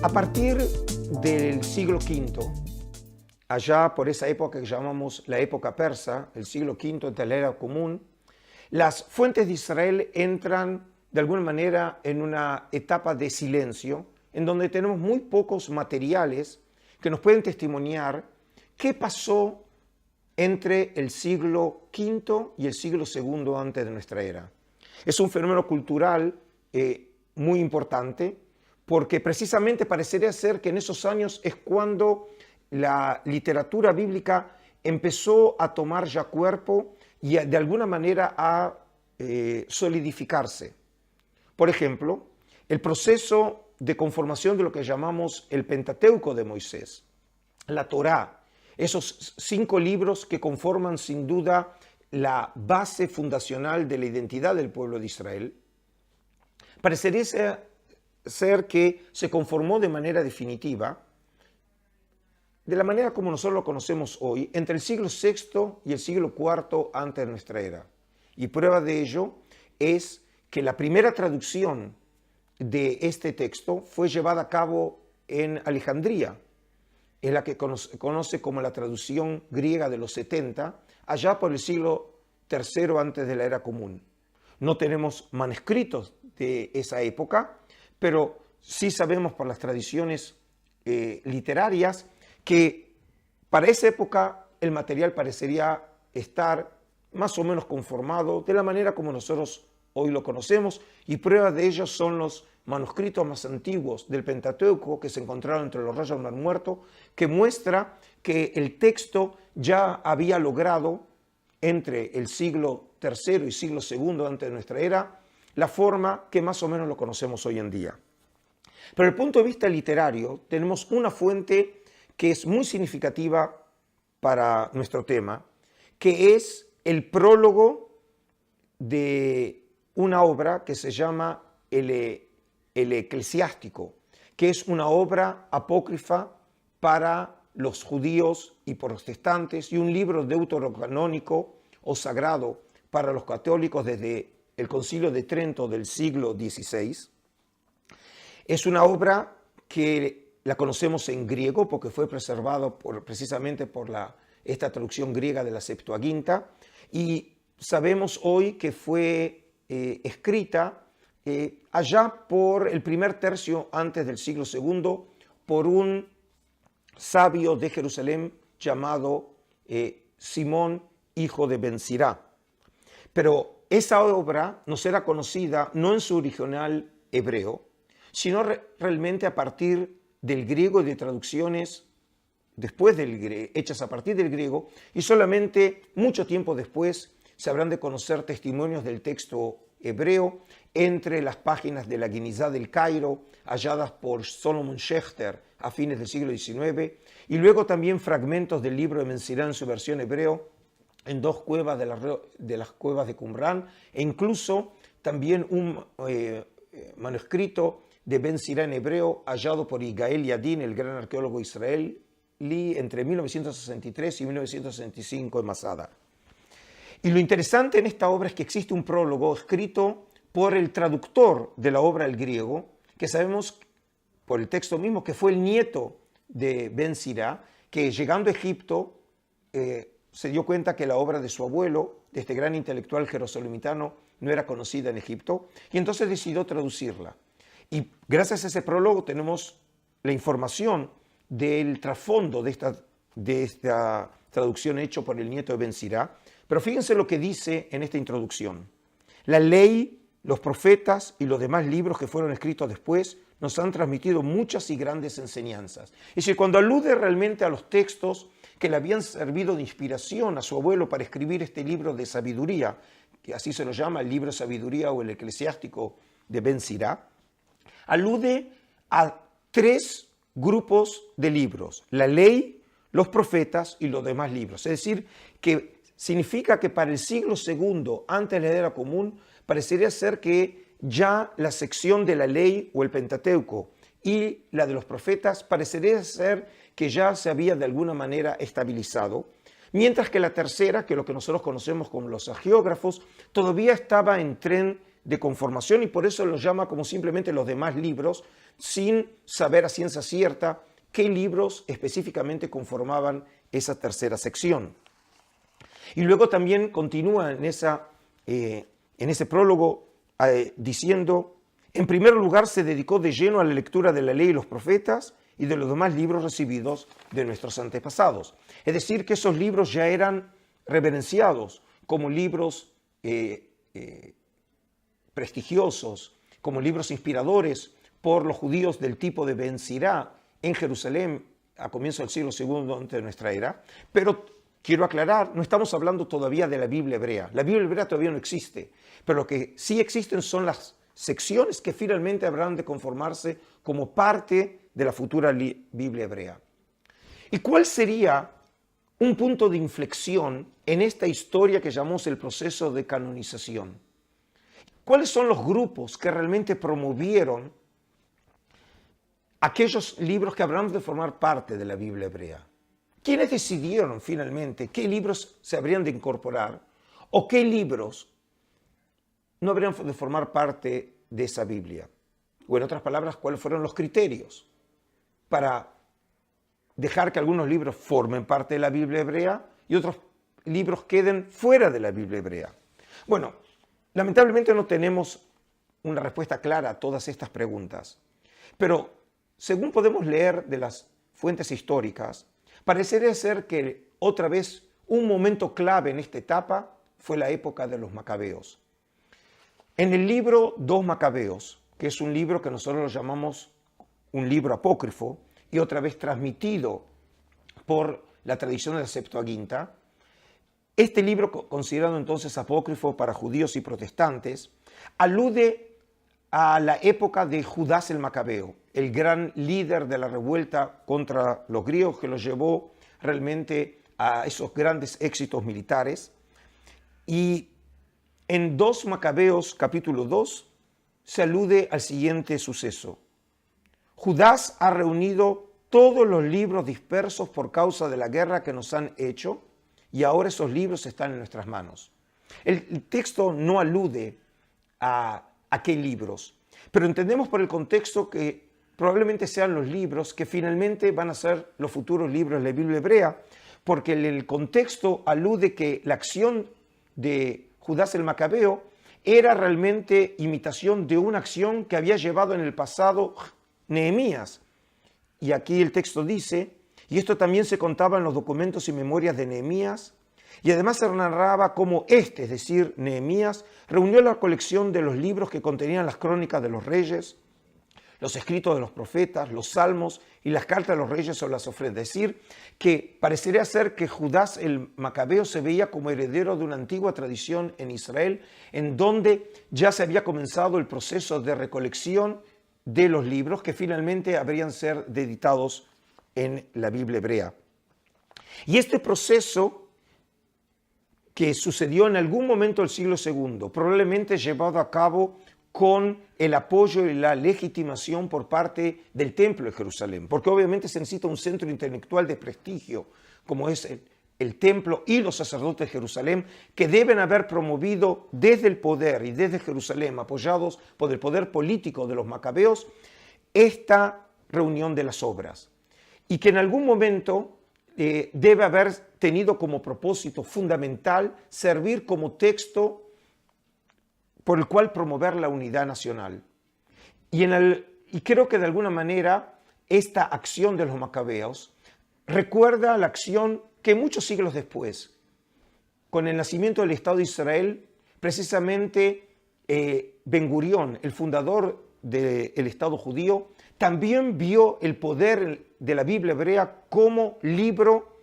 A partir del siglo V, allá por esa época que llamamos la época persa, el siglo V entre la era común, las fuentes de Israel entran de alguna manera en una etapa de silencio, en donde tenemos muy pocos materiales que nos pueden testimoniar qué pasó entre el siglo V y el siglo II antes de nuestra era. Es un fenómeno cultural muy importante, porque precisamente parecería ser que en esos años es cuando la literatura bíblica empezó a tomar ya cuerpo y de alguna manera a solidificarse. Por ejemplo, el proceso de conformación de lo que llamamos el Pentateuco de Moisés, la Torá, esos 5 libros que conforman sin duda la base fundacional de la identidad del pueblo de Israel, parecería ser que se conformó de manera definitiva, de la manera como nosotros lo conocemos hoy, entre el siglo VI y el siglo IV antes de nuestra era. Y prueba de ello es que la primera traducción de este texto fue llevada a cabo en Alejandría, es la que conoce como la traducción griega de los 70, allá por el siglo III antes de la era común. No tenemos manuscritos de esa época, pero sí sabemos por las tradiciones literarias que para esa época el material parecería estar más o menos conformado de la manera como nosotros hoy lo conocemos, y pruebas de ello son los manuscritos más antiguos del Pentateuco que se encontraron entre los rayos del Mar Muerto, que muestra que el texto ya había logrado entre el siglo III y siglo II antes de nuestra era la forma que más o menos lo conocemos hoy en día. Pero desde el punto de vista literario tenemos una fuente que es muy significativa para nuestro tema, que es el prólogo de una obra que se llama el Eclesiástico, que es una obra apócrifa para los judíos y protestantes y un libro deuterocanónico o sagrado para los católicos desde el Concilio de Trento del siglo XVI. Es una obra que la conocemos en griego porque fue preservado precisamente por esta traducción griega de la Septuaginta, y sabemos hoy que fue escrita allá por el primer tercio antes del siglo II por un sabio de Jerusalén llamado Simón, hijo de Ben Sirá. Pero esa obra nos era conocida no en su original hebreo, sino realmente a partir del griego y de traducciones después hechas a partir del griego, y solamente mucho tiempo después se habrán de conocer testimonios del texto hebreo entre las páginas de la Guinizá del Cairo, halladas por Solomon Schechter a fines del siglo XIX, y luego también fragmentos del libro de Ben Sirá en su versión hebreo en 2 cuevas de las cuevas de Qumran, e incluso también un manuscrito de Ben Sirá en hebreo hallado por Yigael Yadin, el gran arqueólogo israelí, entre 1963 y 1965 en Masada. Y lo interesante en esta obra es que existe un prólogo escrito por el traductor de la obra al griego, que sabemos por el texto mismo que fue el nieto de Ben Sirá, que llegando a Egipto se dio cuenta que la obra de su abuelo, de este gran intelectual jerosalimitano, no era conocida en Egipto, y entonces decidió traducirla. Y gracias a ese prólogo tenemos la información del trasfondo de esta traducción hecha por el nieto de Ben Sirá. Pero fíjense lo que dice en esta introducción. La ley, los profetas y los demás libros que fueron escritos después nos han transmitido muchas y grandes enseñanzas. Es decir, cuando alude realmente a los textos que le habían servido de inspiración a su abuelo para escribir este libro de sabiduría, que así se lo llama, el libro de sabiduría o el eclesiástico de Ben Sirá, alude a 3 grupos de libros: la ley, los profetas y los demás libros. Es decir, que significa que para el siglo II antes de la era común parecería ser que ya la sección de la ley o el Pentateuco y la de los profetas parecería ser que ya se había de alguna manera estabilizado, mientras que la tercera, que es lo que nosotros conocemos como los hagiógrafos, todavía estaba en tren de conformación y por eso los llama como simplemente los demás libros, sin saber a ciencia cierta qué libros específicamente conformaban esa tercera sección. Y luego también continúa en ese prólogo diciendo: en primer lugar se dedicó de lleno a la lectura de la ley y los profetas y de los demás libros recibidos de nuestros antepasados. Es decir, que esos libros ya eran reverenciados como libros prestigiosos, como libros inspiradores por los judíos del tipo de Ben Sirá en Jerusalén a comienzos del siglo II antes de nuestra era. Pero quiero aclarar, no estamos hablando todavía de la Biblia hebrea. La Biblia hebrea todavía no existe, pero lo que sí existen son las secciones que finalmente habrán de conformarse como parte de la futura Biblia hebrea. ¿Y cuál sería un punto de inflexión en esta historia que llamamos el proceso de canonización? ¿Cuáles son los grupos que realmente promovieron aquellos libros que habrán de formar parte de la Biblia hebrea? ¿Quiénes decidieron finalmente qué libros se habrían de incorporar o qué libros no habrían de formar parte de esa Biblia? O en otras palabras, ¿cuáles fueron los criterios para dejar que algunos libros formen parte de la Biblia hebrea y otros libros queden fuera de la Biblia hebrea? Bueno, lamentablemente no tenemos una respuesta clara a todas estas preguntas, pero según podemos leer de las fuentes históricas, parecería ser que otra vez un momento clave en esta etapa fue la época de los macabeos. En el libro 2 Macabeos, que es un libro que nosotros lo llamamos un libro apócrifo y otra vez transmitido por la tradición de la Septuaginta, este libro, considerado entonces apócrifo para judíos y protestantes, alude a la época de Judas el Macabeo, el gran líder de la revuelta contra los griegos que los llevó realmente a esos grandes éxitos militares. Y en 2 Macabeos capítulo 2 se alude al siguiente suceso: Judas ha reunido todos los libros dispersos por causa de la guerra que nos han hecho y ahora esos libros están en nuestras manos. El texto no alude a qué libros, pero entendemos por el contexto que probablemente sean los libros que finalmente van a ser los futuros libros de la Biblia hebrea, porque el contexto alude que la acción de Judas el Macabeo era realmente imitación de una acción que había llevado en el pasado Nehemías. Y aquí el texto dice: y esto también se contaba en los documentos y memorias de Nehemías, y además se narraba cómo es decir, Nehemías, reunió la colección de los libros que contenían las crónicas de los reyes, los escritos de los profetas, los salmos y las cartas de los reyes o las ofrendas. Es decir, que parecería ser que Judas el Macabeo se veía como heredero de una antigua tradición en Israel, en donde ya se había comenzado el proceso de recolección de los libros que finalmente habrían ser editados en la Biblia hebrea. Y este proceso, que sucedió en algún momento del siglo II, probablemente llevado a cabo con el apoyo y la legitimación por parte del Templo de Jerusalén, porque obviamente se necesita un centro intelectual de prestigio, como es el Templo y los sacerdotes de Jerusalén, que deben haber promovido desde el poder y desde Jerusalén, apoyados por el poder político de los macabeos, esta reunión de las obras. Y que en algún momento debe haber tenido como propósito fundamental servir como texto por el cual promover la unidad nacional. Y creo que de alguna manera esta acción de los macabeos recuerda la acción que muchos siglos después, con el nacimiento del Estado de Israel, precisamente Ben Gurión, el fundador del Estado judío, también vio el poder de la Biblia hebrea como libro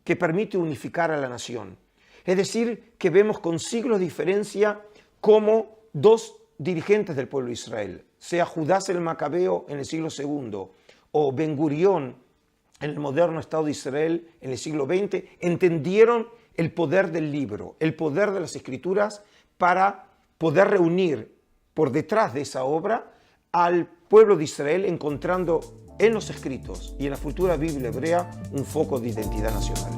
que permite unificar a la nación. Es decir, que vemos con siglos de diferencia cómo dos dirigentes del pueblo de Israel, sea Judas el Macabeo en el siglo II o Ben Gurión en el moderno Estado de Israel en el siglo XX, entendieron el poder del libro, el poder de las escrituras para poder reunir por detrás de esa obra al pueblo de Israel, encontrando en los escritos y en la futura Biblia hebrea un foco de identidad nacional.